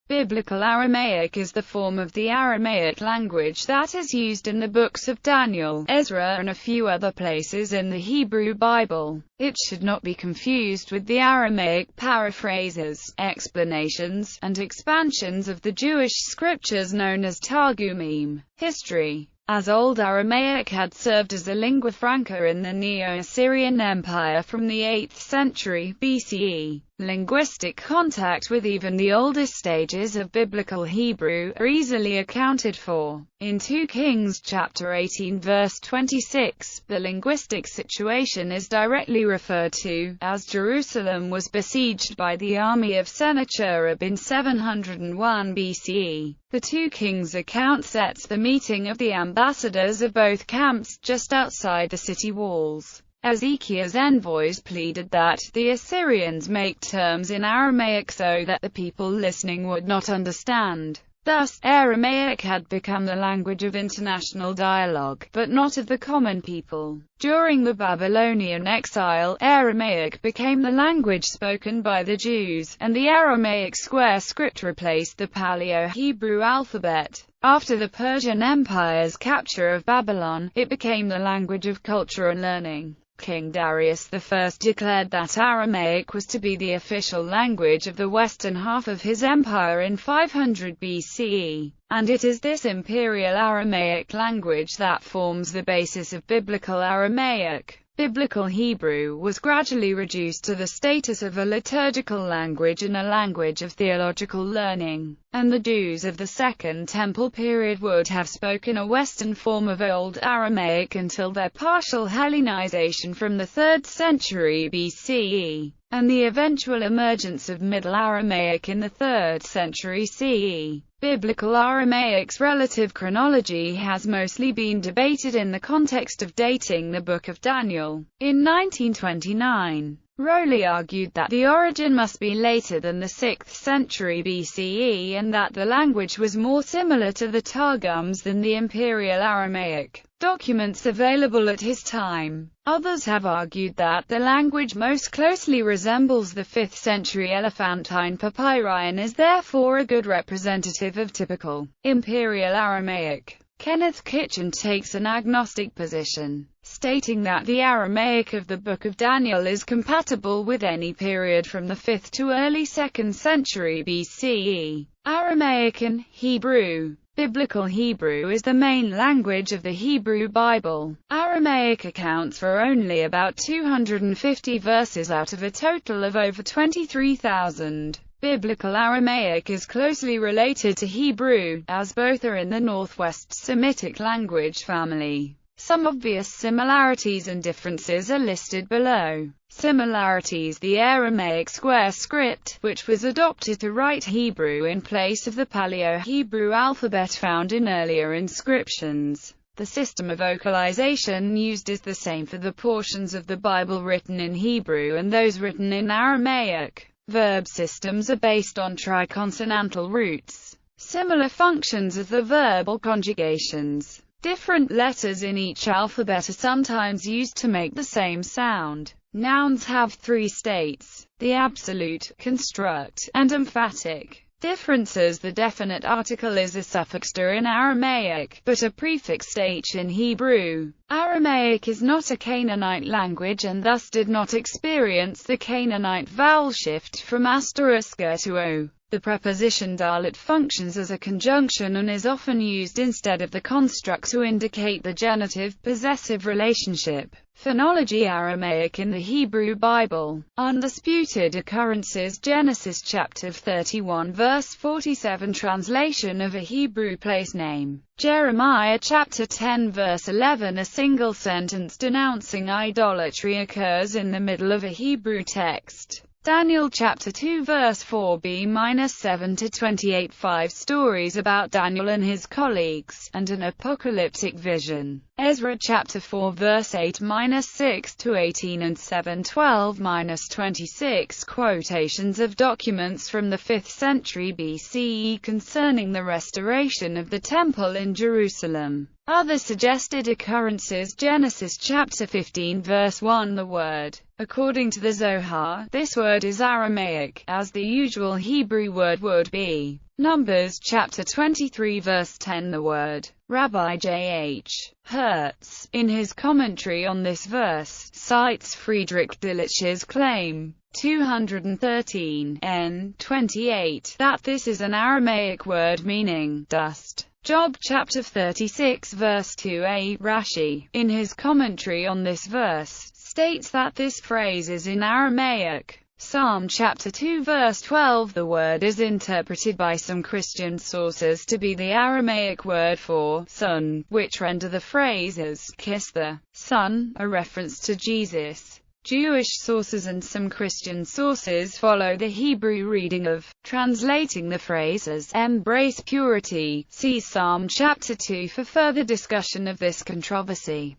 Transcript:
Biblical Aramaic is the form of the Aramaic language that is used in the books of Daniel, Ezra and a few other places in the Hebrew Bible. It should not be confused with the Aramaic paraphrases, explanations, and expansions of the Jewish scriptures known as Targumim. History. As Old Aramaic had served as a lingua franca in the Neo-Assyrian Empire from the 8th century BCE, linguistic contact with even the oldest stages of Biblical Hebrew are easily accounted for. In 2 Kings chapter 18 verse 26, the linguistic situation is directly referred to, as Jerusalem was besieged by the army of Sennacherib in 701 BCE. The 2 Kings account sets the meeting of the ambassadors of both camps just outside the city walls. Ezekiel's envoys pleaded that the Assyrians make terms in Aramaic so that the people listening would not understand. Thus, Aramaic had become the language of international dialogue, but not of the common people. During the Babylonian exile, Aramaic became the language spoken by the Jews, and the Aramaic square script replaced the Paleo-Hebrew alphabet. After the Persian Empire's capture of Babylon, it became the language of culture and learning. King Darius I declared that Aramaic was to be the official language of the western half of his empire in 500 BCE, and it is this imperial Aramaic language that forms the basis of Biblical Aramaic. Biblical Hebrew was gradually reduced to the status of a liturgical language and a language of theological learning, and the Jews of the Second Temple period would have spoken a Western form of Old Aramaic until their partial Hellenization from the 3rd century BCE, and the eventual emergence of Middle Aramaic in the 3rd century CE. Biblical Aramaic's relative chronology has mostly been debated in the context of dating the Book of Daniel. In 1929, Rowley argued that the origin must be later than the 6th century BCE and that the language was more similar to the Targums than the Imperial Aramaic documents available at his time. Others have argued that the language most closely resembles the 5th century Elephantine papyri and is therefore a good representative of typical Imperial Aramaic. Kenneth Kitchen takes an agnostic position, stating that the Aramaic of the Book of Daniel is compatible with any period from the 5th to early 2nd century BCE. Aramaic and Hebrew. Biblical Hebrew is the main language of the Hebrew Bible. Aramaic accounts for only about 250 verses out of a total of over 23,000. Biblical Aramaic is closely related to Hebrew, as both are in the Northwest Semitic language family. Some obvious similarities and differences are listed below. Similarities: the Aramaic square script, which was adopted to write Hebrew in place of the Paleo-Hebrew alphabet found in earlier inscriptions. The system of vocalization used is the same for the portions of the Bible written in Hebrew and those written in Aramaic. Verb systems are based on triconsonantal roots. Similar functions as the verbal conjugations. Different letters in each alphabet are sometimes used to make the same sound. Nouns have 3 states: the absolute, construct, and emphatic. Differences: the definite article is a suffix "der" in Aramaic, but a prefix "h" in Hebrew. Aramaic is not a Canaanite language and thus did not experience the Canaanite vowel shift from asterisk to o. The preposition dalet functions as a conjunction and is often used instead of the construct to indicate the genitive-possessive relationship. Phonology: Aramaic in the Hebrew Bible. Undisputed occurrences: Genesis chapter 31 verse 47, translation of a Hebrew place name. Jeremiah chapter 10 verse 11, a single sentence denouncing idolatry occurs in the middle of a Hebrew text. Daniel chapter 2 verse 4b-7 to 28, 5 stories about Daniel and his colleagues, and an apocalyptic vision. Ezra chapter 4 verse 8-6 to 18 and 7:12-26, quotations of documents from the 5th century BCE concerning the restoration of the temple in Jerusalem. Other suggested occurrences: Genesis chapter 15 verse 1, the word. According to the Zohar, this word is Aramaic, as the usual Hebrew word would be. Numbers chapter 23 verse 10. The word Rabbi J.H. Hertz, in his commentary on this verse, cites Friedrich Delitzsch's claim, 213 n. 28, that this is an Aramaic word meaning dust. Job chapter 36 verse 2a. Rashi, in his commentary on this verse, states that this phrase is in Aramaic. Psalm chapter 2 verse 12. The word is interpreted by some Christian sources to be the Aramaic word for son, which render the phrase as kiss the Son, a reference to Jesus. Jewish sources and some Christian sources follow the Hebrew reading of translating the phrase as embrace purity. See Psalm chapter 2 for further discussion of this controversy.